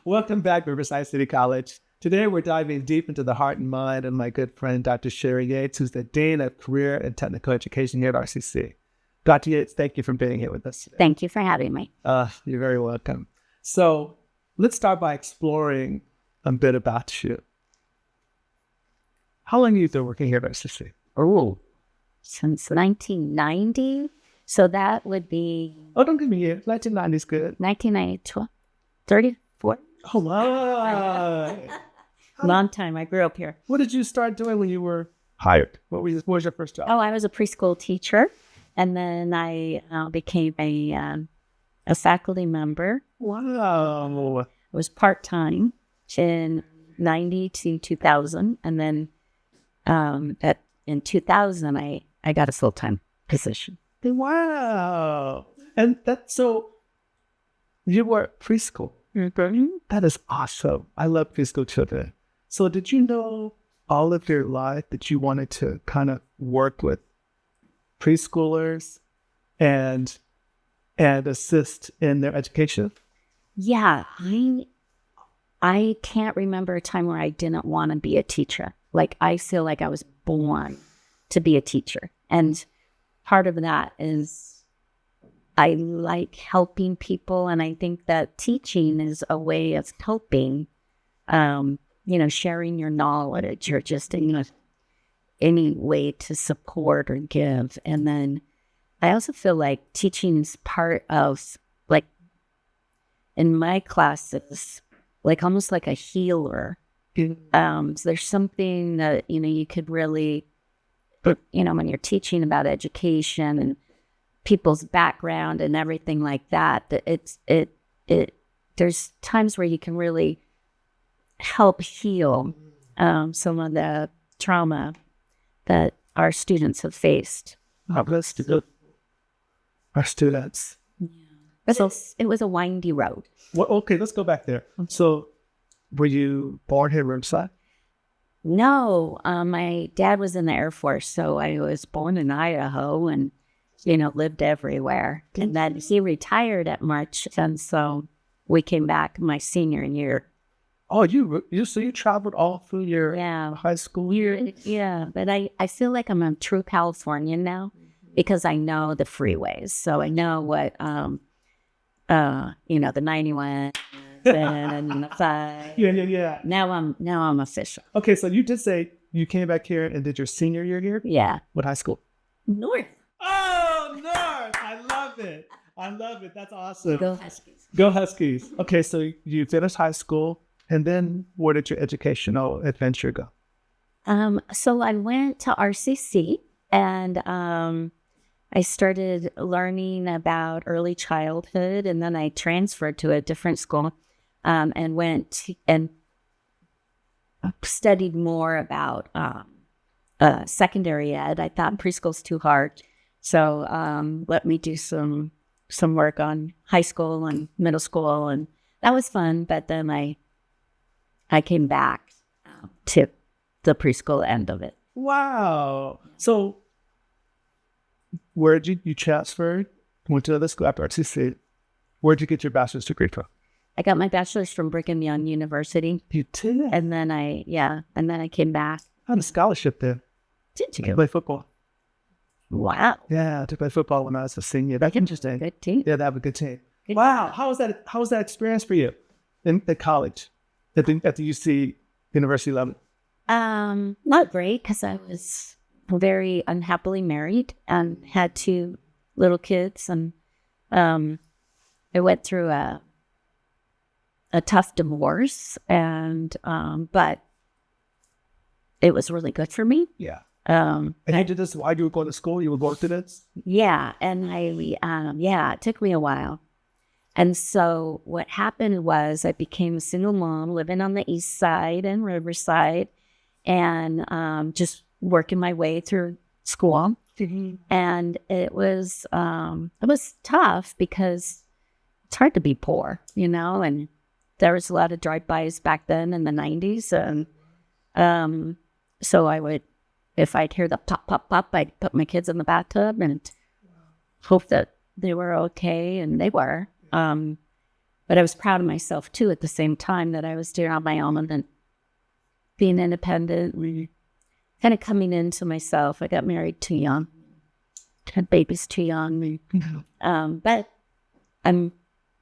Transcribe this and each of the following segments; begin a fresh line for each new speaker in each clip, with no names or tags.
Welcome back, Riverside City College. Today, we're diving deep into the heart and mind of my good friend, Dr. Shari Yates, who's the Dean of Career and Technical Education here at RCC. Dr. Yates, thank you for being here with us today.
Thank you for having me.
You're very welcome. So let's start by exploring a bit about you. How long have you been working here at RCC?
Oh, since 1990. So that would be...
Oh, don't give me a year. 1990 is good.
1990, 34.
Oh, wow.
Long time. I grew up here.
What did you start doing when you were hired? What was your first job?
Oh, I was a preschool teacher. And then I became a faculty member.
Wow.
It was part-time in 90 to 2000. And then in 2000, I got a full-time position.
Wow. And so you were at preschool.
Mm-hmm.
That is awesome. I love preschool children. So did you know all of your life that you wanted to kind of work with preschoolers and assist in their education?
Yeah, I can't remember a time where I didn't want to be a teacher. Like, I feel like I was born to be a teacher. And part of that is I like helping people. And I think that teaching is a way of helping, sharing your knowledge or just any way to support or give. And then I also feel like teaching is part of, like, in my classes, like almost like a healer. So there's something that, you could really, when you're teaching about education and people's background and everything like that, that there's times where you can really help heal some of the trauma that our students have faced.
Our students.
Yeah. But it was a windy road.
Well, okay, let's go back there. So were you born here in Riverside?
No, my dad was in the Air Force, so I was born in Idaho and, lived everywhere. And then he retired at March, and so we came back my senior year.
Oh, so you traveled all through your high school year?
Yeah, but I feel like I'm a true Californian now because I know the freeways. So I know what, the 91 and the 5.
Yeah.
Now I'm official.
Okay, so you did say you came back here and did your senior year here?
Yeah.
What high school?
North.
Oh, North! I love it. That's awesome.
Go Huskies.
Go Huskies. Okay, so you finished high school, and then where did your educational adventure go?
So I went to RCC, and I started learning about early childhood, and then I transferred to a different school and went and studied more about secondary ed. I thought preschool's too hard, so let me do some work on high school and middle school, and that was fun. But then I came back to the preschool end of it.
Wow! So where did you transferred? Went to another school after RCC. Where did you get your bachelor's degree from?
I got my bachelor's from Brigham Young University.
You did?
And then I came back.
I had a scholarship there.
Did you?
To play football.
Wow.
Yeah, to play football when I was a senior. That's interesting.
Good team.
Yeah, that was a good team.
Good
wow. How was that experience for you in college at the UC University level?
Not great because I was very unhappily married and had 2 little kids, and I went through a tough divorce, and but it was really good for me.
Yeah. And you did this while you were going to school? You were going through this?
Yeah, and it took me a while. And so what happened was I became a single mom living on the east side in Riverside, and just working my way through school.
Mm-hmm.
And it was tough because it's hard to be poor, and there was a lot of drive-bys back then in the 90s. And so I would, if I'd hear the pop, pop, pop, I'd put my kids in the bathtub and hope that they were okay, and they were. But I was proud of myself too at the same time that I was doing on my own and being independent, kind of coming into myself. I got married too young, had babies too young. But I'm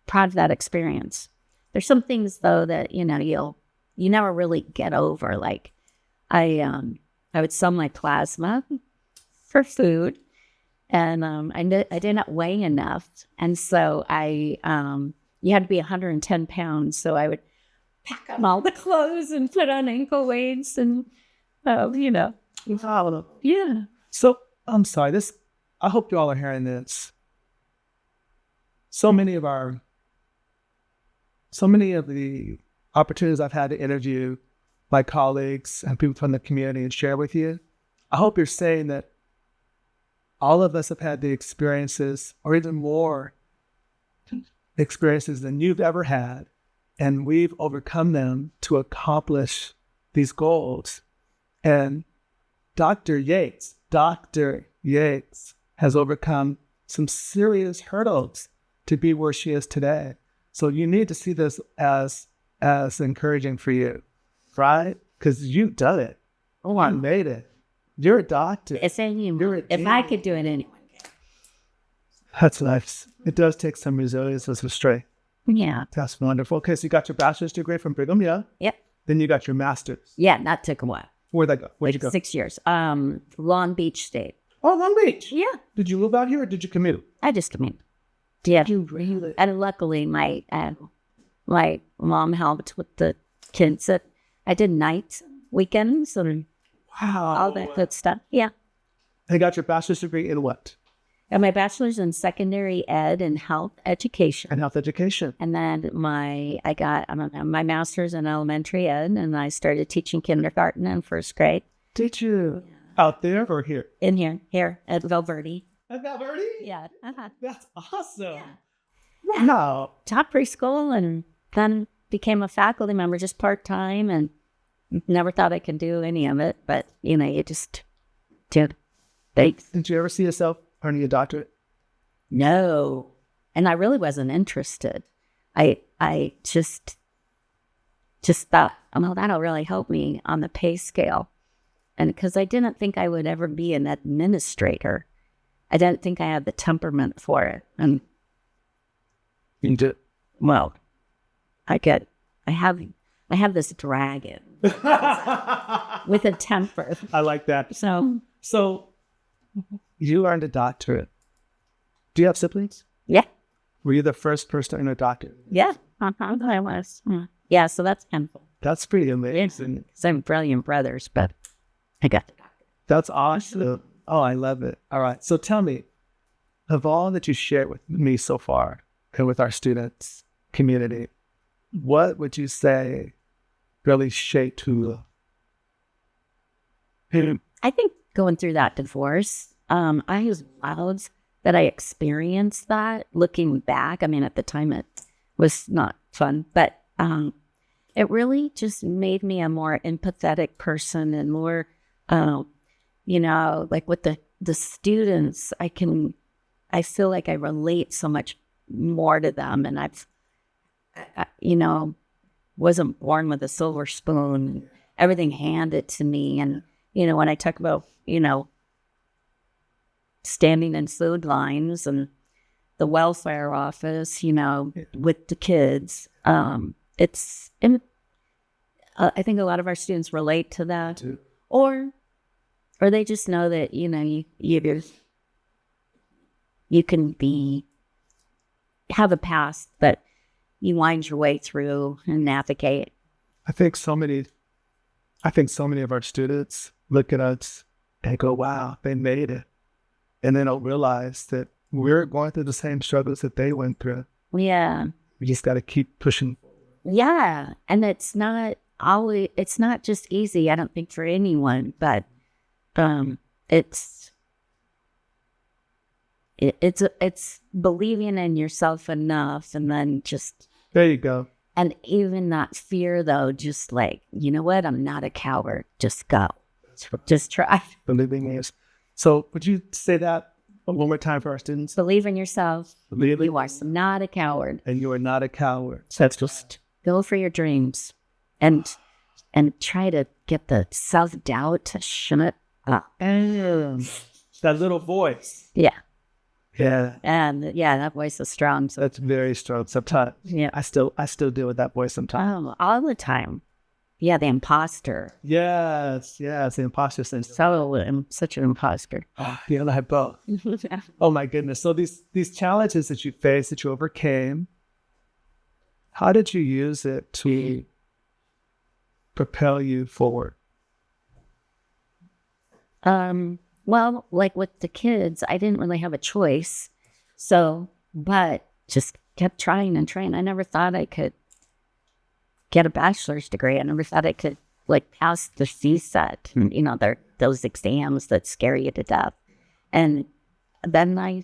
proud of that experience. There's some things though that, you never really get over. Like I would sell my plasma for food, and I did not weigh enough. And so you had to be 110 pounds. So I would pack on all the clothes and put on ankle weights and, Yeah.
So I'm sorry, I hope you all are hearing this. So many of the opportunities I've had to interview my colleagues and people from the community and share with you, I hope you're saying that all of us have had the experiences, or even more experiences than you've ever had, and we've overcome them to accomplish these goals. And Dr. Yates has overcome some serious hurdles to be where she is today. So you need to see this as encouraging for you, right? Because you've done it. Oh, I made it. You're a doctor.
If I could do it, anyone can.
That's nice. It does take some resilience and some strength.
Yeah.
That's wonderful. Okay, so you got your bachelor's degree from Brigham, yeah?
Yep.
Then you got your master's.
Yeah, that took a while.
Where'd that go? Where'd you go?
6 years. Long Beach State.
Oh, Long Beach.
Yeah.
Did you move out here or did you commute?
I just commuted. Yeah.
You really?
And luckily, my mom helped with the kids. I did nights, weekends, and all that good stuff. Yeah.
And you got your bachelor's degree in what?
And my bachelor's in secondary ed and health education.
And health education.
And then I got my master's in elementary ed, and I started teaching kindergarten and first grade.
Did you? Yeah. Out there or here?
In here at Valverde.
At Valverde?
Yeah.
That's awesome.
Yeah.
Wow.
Taught preschool and then became a faculty member just part-time, and never thought I could do any of it, but you just did. Thanks.
Did you ever see yourself earning a doctorate?
No. And I really wasn't interested. I just thought, that'll really help me on the pay scale. And because I didn't think I would ever be an administrator. I didn't think I had the temperament for it. And
you did.
Well, I have this dragon with a temper.
I like that. So you earned a doctorate. Do you have siblings?
Yeah.
Were you the first person to earn a doctorate?
Yeah, I was. Yeah, so that's painful.
That's pretty amazing.
Because I'm brilliant brothers, but I got the doctorate.
That's awesome. Oh, I love it. All right. So tell me, of all that you shared with me so far and with our students community, what would you say really shaped who?
I think going through that divorce, I was loud that I experienced that. Looking back, at the time it was not fun, but it really just made me a more empathetic person and more, like with the students, I feel like I relate so much more to them, and wasn't born with a silver spoon. Everything handed to me, and when I talk about standing in food lines and the welfare office, with the kids, I think a lot of our students relate to that, or they just know that you can have a past that you wind your way through and navigate.
I think so many of our students look at us and go, wow, they made it. And then they'll realize that we're going through the same struggles that they went through.
Yeah.
We just got to keep pushing.
Yeah. And it's not just easy, I don't think, for anyone, but it's believing in yourself enough, and then just
there you go.
And even that fear, though, just like, you know what? I'm not a coward. Just go. Just try.
Believing is. So would you say that One more time for our students.
Believe in yourself.
Believe in
You are not a coward.
and you are not a coward.
That's just go for your dreams and try to get the self-doubt to shut up.
And that little voice.
Yeah.
Yeah.
And yeah, that voice is strong. So
That's very strong. Sometimes.
yeah.
I still deal with that voice sometimes.
Oh, all the time. Yeah, the imposter.
Yes. Yes. The imposter syndrome.
So I'm such an imposter.
You and I both. Oh my goodness. So these challenges that you faced, that you overcame, how did you use it to propel you forward?
Well, like with the kids, I didn't really have a choice. So, but just kept trying and trying. I never thought I could get a bachelor's degree. I never thought I could like pass the CSET, you know, those exams that scare you to death. And then I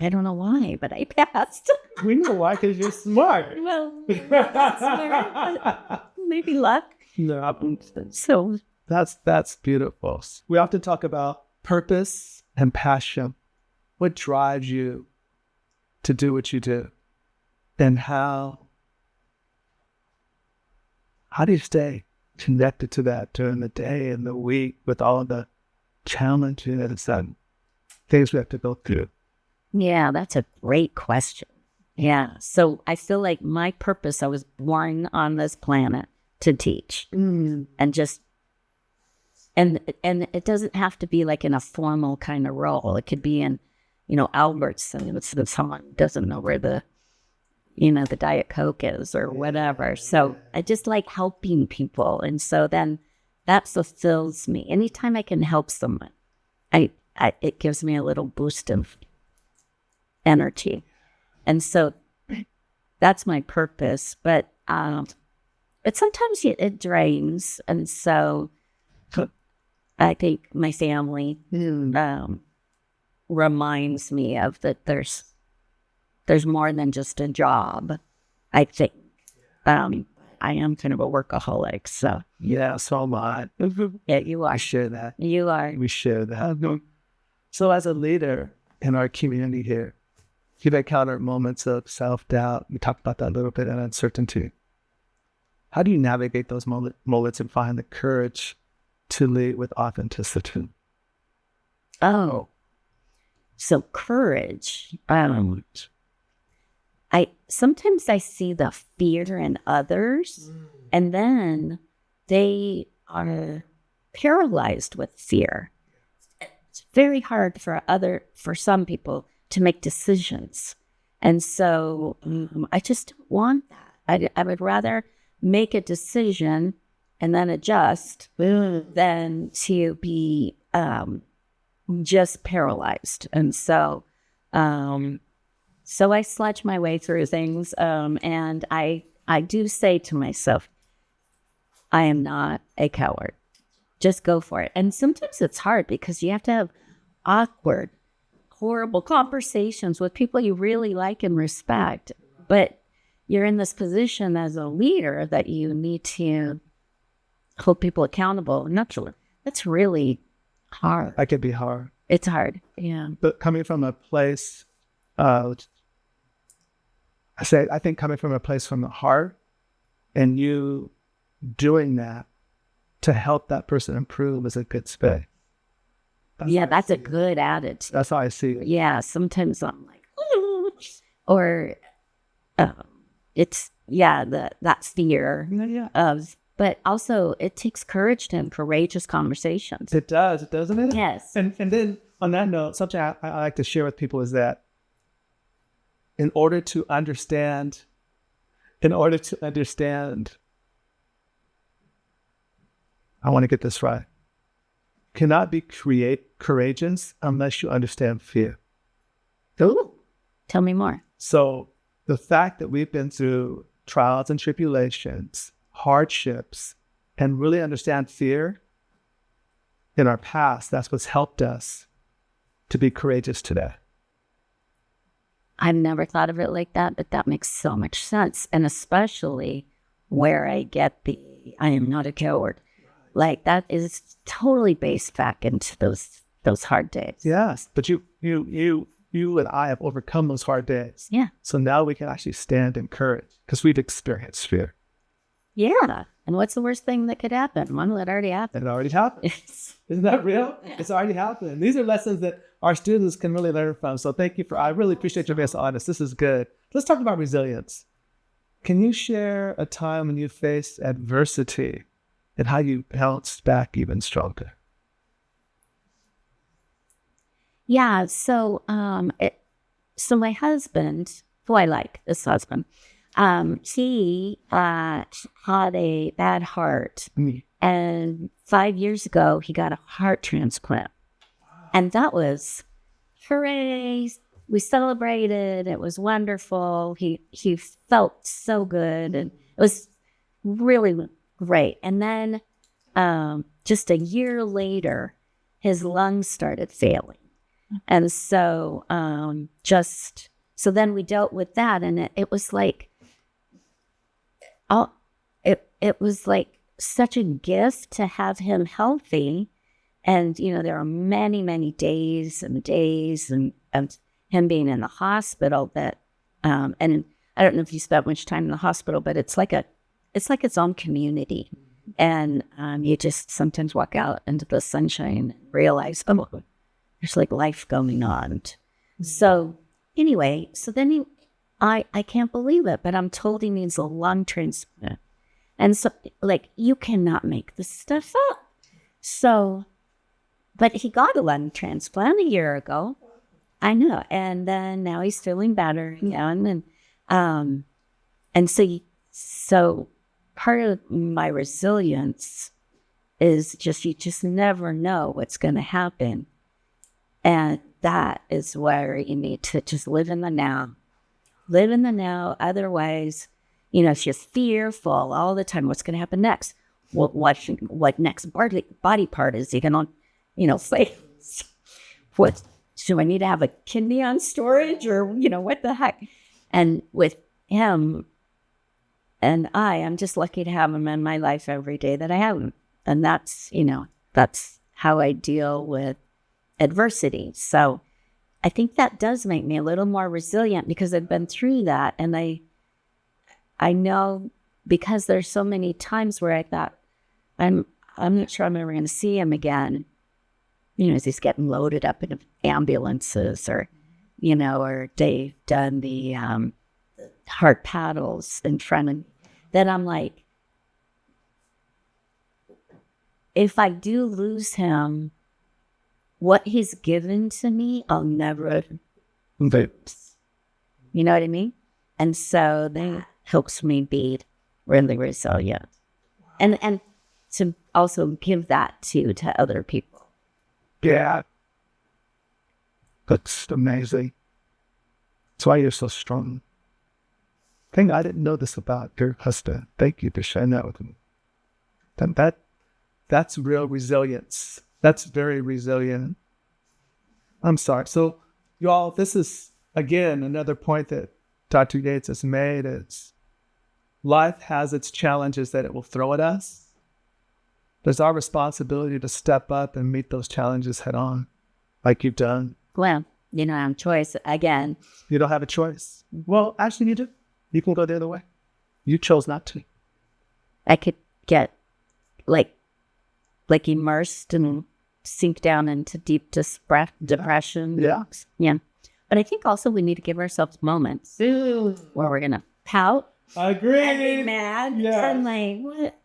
don't know why, but I passed.
We know why, because you're smart.
Well, that's smart. Maybe luck.
No,
So
that's beautiful. We often talk about purpose and passion. What drives you to do what you do? And how do you stay connected to that during the day and the week with all of the challenges and things we have to go through?
yeah, that's a great question. Yeah. So I feel like my purpose, I was born on this planet to teach and just, and it doesn't have to be like in a formal kind of role. It could be in, you know, Albertsons, if someone doesn't know where the Diet Coke is or whatever. So I just like helping people. And so then that fulfills me. Anytime I can help someone, it gives me a little boost of energy. And so that's my purpose. But sometimes it drains. And so I think my family reminds me of that there's more than just a job. I think I am kind of a workaholic. So
Yeah, so am I.
yeah, you
I
are.
share that.
You are.
We share that. So as a leader in our community here, you've encountered moments of self-doubt. We talked about that a little bit, and uncertainty. How do you navigate those moments and find the courage to lead with authenticity?
Oh, so courage. Sometimes I see the fear in others, and then they are paralyzed with fear. It's very hard for some people to make decisions, and so I just don't want that. I would rather make a decision and then adjust than to be just paralyzed. And so I sludge my way through things, and I do say to myself, I am not a coward. Just go for it. And sometimes it's hard because you have to have awkward, horrible conversations with people you really like and respect. But you're in this position as a leader that you need to hold people accountable. Naturally, that's really hard.
That can be hard.
It's hard. Yeah.
But coming from a place, I think coming from a place from the heart, and you doing that to help that person improve is a good space.
That's a good attitude.
That's how I see it.
Yeah. Sometimes I'm like, or it's that fear of. But also, it takes courage to have courageous conversations.
It does, doesn't it?
Yes.
And then on that note, something I like to share with people is that in order to understand, I want to get this right. Cannot be courageous unless you understand fear.
Ooh. Tell me more.
So the fact that we've been through trials and tribulations, hardships, and really understand fear in our past, that's what's helped us to be courageous today.
I've never thought of it like that, but that makes so much sense. And especially where I get I am not a coward. Like that is totally based back into those hard days.
Yes, but you and I have overcome those hard days.
Yeah.
So now we can actually stand in courage because we've experienced fear.
Yeah. And what's the worst thing that could happen? Well, it already happened.
It already happened. Isn't that real? Yeah. It's already happened. These are lessons that our students can really learn from. So thank you I really appreciate you being so honest. This is good. Let's talk about resilience. Can you share a time when you faced adversity and how you bounced back even stronger?
Yeah. So, so my husband, who I like, this husband, he had a bad heart, and 5 years ago he got a heart transplant, and that was hooray! We celebrated. It was wonderful. He felt so good, and it was really great. And then, just a year later, his lungs started failing. And so, so then we dealt with that, and it was like, it was like such a gift to have him healthy. And, there are many, many days and him being in the hospital that, and I don't know if you spent much time in the hospital, but it's like its own community. And, you just sometimes walk out into the sunshine and realize, oh, there's like life going on. So anyway, so then I can't believe it, but I'm told he needs a lung transplant. And so like, you cannot make this stuff up. So, but he got a lung transplant a year ago. I know. And then now he's feeling better again. And so part of my resilience is you just never know what's going to happen. And that is where you need to just live in the now. Live in the now. Otherwise, it's just fearful all the time. What's going to happen next? What next body part is he going to, say? What, do I need to have a kidney on storage or, what the heck? And with him and I'm just lucky to have him in my life every day that I have him. And that's how I deal with adversity. So I think that does make me a little more resilient because I've been through that. And I know because there's so many times where I thought, I'm not sure I'm ever going to see him again. As he's getting loaded up in ambulances or they've done the heart paddles in front of me. Then I'm like, if I do lose him, what he's given to me, I'll never. You know what I mean? And so that helps me be really resilient. And to also give that to other people.
Yeah. That's amazing. That's why you're so strong. I didn't know this about your husband. Thank you for sharing that with me. That's real resilience. That's very resilient. I'm sorry. So, y'all, this is, again, another point that Dr. Yates has made is life has its challenges that it will throw at us. There's our responsibility to step up and meet those challenges head on, like you've done.
Well, I have choice again.
You don't have a choice. Well, actually, you do. You can go the other way. You chose not to.
I could get like immersed and sink down into deep depression.
Yeah.
Yeah. But I think also we need to give ourselves moments where we're going to pout.
I agree.
And be mad.
Yeah.
And like, what?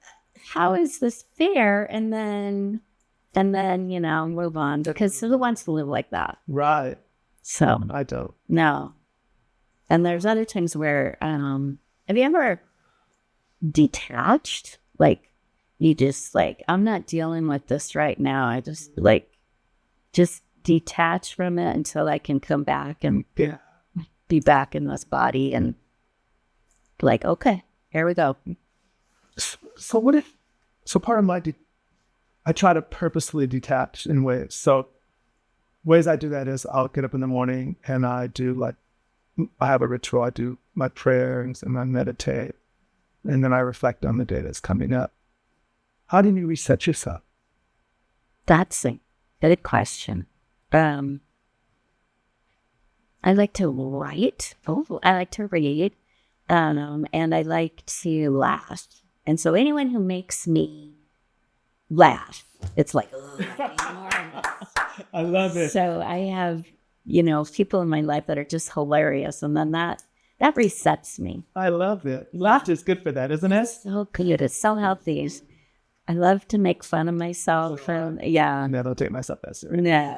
How is this fair? And then, move on. Because who wants to live like that?
Right.
So.
I don't.
No. And there's other times where, have you ever detached? Like, you just I'm not dealing with this right now. I just detach from it until I can come back and be back in this body and okay, here we go.
So part of I try to purposely detach in ways. So ways I do that is I'll get up in the morning and I have a ritual. I do my prayers and I meditate. And then I reflect on the day that's coming up. How do you reset yourself?
That's a good question. I like to write. Oh, I like to read. And I like to laugh. And so anyone who makes me laugh, it's like, oh,
I love it.
so I have, people in my life that are just hilarious. And then that resets me.
I love it. Laughter is good for that, isn't it?
So good. It's so healthy. I love to make fun of myself. Yeah.
I don't take myself that serious.
No.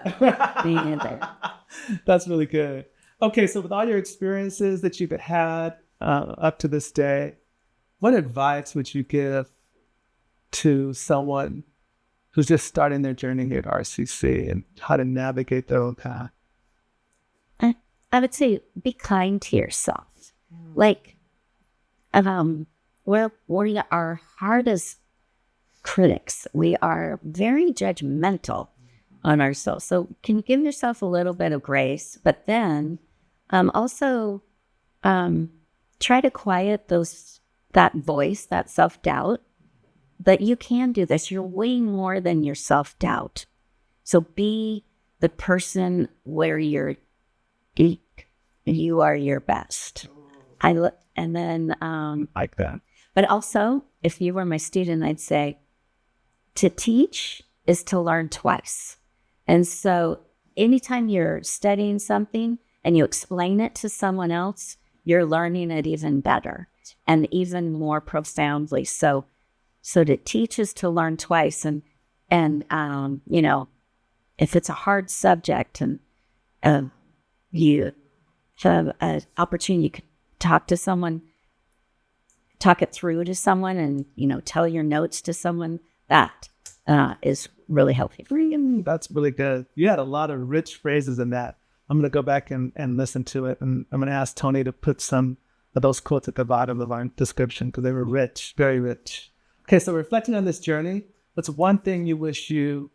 Me neither.
That's really good. Okay, so with all your experiences that you've had up to this day, what advice would you give to someone who's just starting their journey here at RCC and how to navigate their own path?
I would say be kind to yourself. Like, we are hardest critics. We are very judgmental on ourselves. So can you give yourself a little bit of grace, but then also try to quiet that voice, that self-doubt, that you can do this. You're way more than your self-doubt. So be the person where you are your best. And then
like that.
But also, if you were my student, I'd say to teach is to learn twice. And so anytime you're studying something and you explain it to someone else, you're learning it even better and even more profoundly. So to teach is to learn twice. And if it's a hard subject and you have an opportunity, you could talk to someone, talk it through to someone, and tell your notes to someone. That is really healthy for you.
That's really good. You had a lot of rich phrases in that. I'm going to go back and listen to it, and I'm going to ask Tony to put some of those quotes at the bottom of our description because they were rich, very rich. Okay, so reflecting on this journey, what's one thing you wish you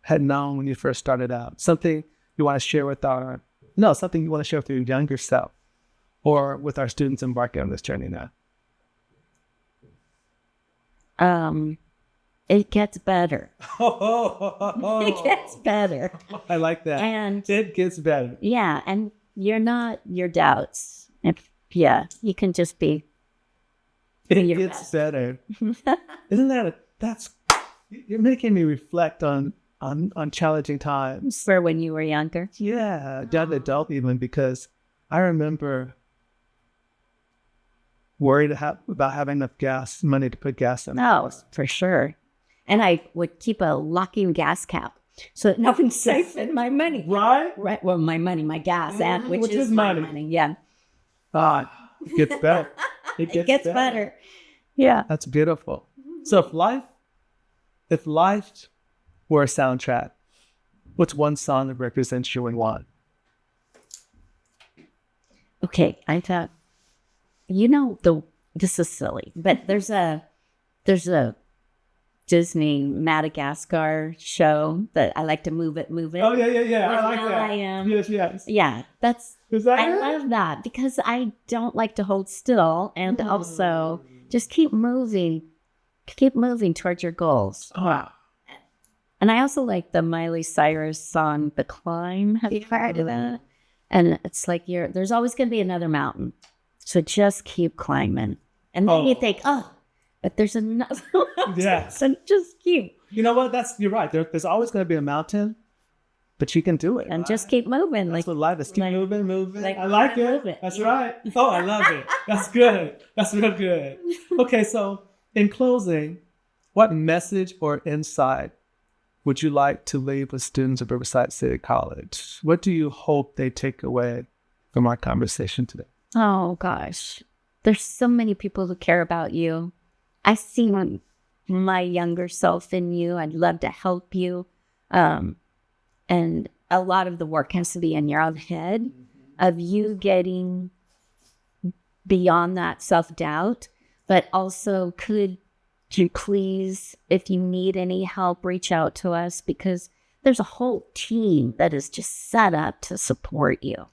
had known when you first started out? Something you want to share with something you want to share with your younger self or with our students embarking on this journey now?
It gets better. It gets better.
I like that.
And
it gets better.
Yeah, and you're not your doubts. You can just be.
It gets better. Isn't you're making me reflect on challenging times.
For when you were younger?
Yeah, young adult even, because I remember worried about having enough money to put gas in.
Oh, for sure. And I would keep a locking gas cap so that nothing's safe in my money.
Right?
Right. Well, my money, my gas, and which is my money. Yeah.
It gets better. It gets
better. Yeah.
That's beautiful. So if life were a soundtrack, what's one song that represents you and why?
Okay, I thought, this is silly, but there's a Disney Madagascar show that I like to move it.
Oh, yeah. I like that.
I am.
Yes.
Yeah, I love that because I don't like to hold still, and also just keep moving towards your goals.
Wow.
And I also like the Miley Cyrus song, The Climb. Have you heard of that? And it's like there's always going to be another mountain. So just keep climbing. And then you think, but there's another mountain.
Yeah.
So just keep.
You know what? You're right. There's always going to be a mountain, but you can do it.
And just keep moving.
That's what life is. Keep moving.
Like,
I like it.
Moving.
That's right. Oh, I love it. That's good. That's real good. Okay, so in closing, what message or insight would you like to leave with students of Riverside City College? What do you hope they take away from our conversation today?
Oh, gosh. There's so many people who care about you. I see my younger self in you. I'd love to help you. And a lot of the work has to be in your own head of you getting beyond that self-doubt, but also could you please, if you need any help, reach out to us because there's a whole team that is just set up to support you.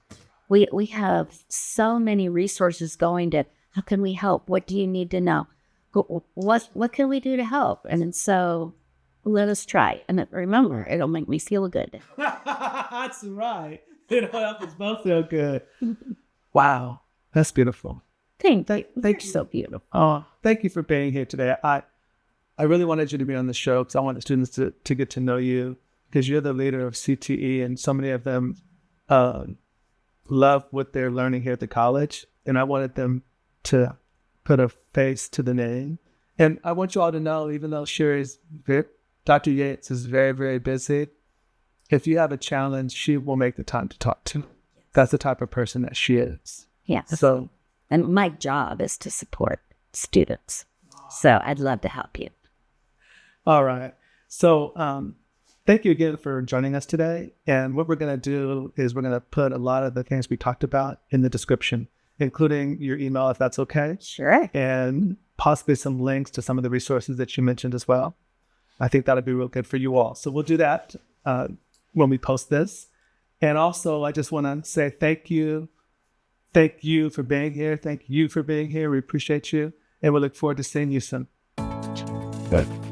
We have so many resources going to how can we help? What do you need to know? What can we do to help? And so let us try. And remember, it'll make me feel good.
That's right. Help us both feel good. Wow, that's beautiful.
Thank you.
Thank
You're so beautiful.
Oh, thank you for being here today. I really wanted you to be on the show because I want the students to get to know you, because you're the leader of CTE, and so many of them love what they're learning here at the college. And I wanted them to put a face to the name. And I want you all to know, even though Dr. Yates is very, very busy, if you have a challenge, she will make the time to talk to. That's the type of person that she is.
Yeah.
So,
and my job is to support students. So I'd love to help you.
all right. So, thank you again for joining us today. And what we're going to do is we're going to put a lot of the things we talked about in the description, including your email, if that's okay.
Sure.
And possibly some links to some of the resources that you mentioned as well. I think that'll be real good for you all. So we'll do that when we post this. And also, I just want to say thank you. Thank you for being here. Thank you for being here. We appreciate you. And we look forward to seeing you soon.
Good.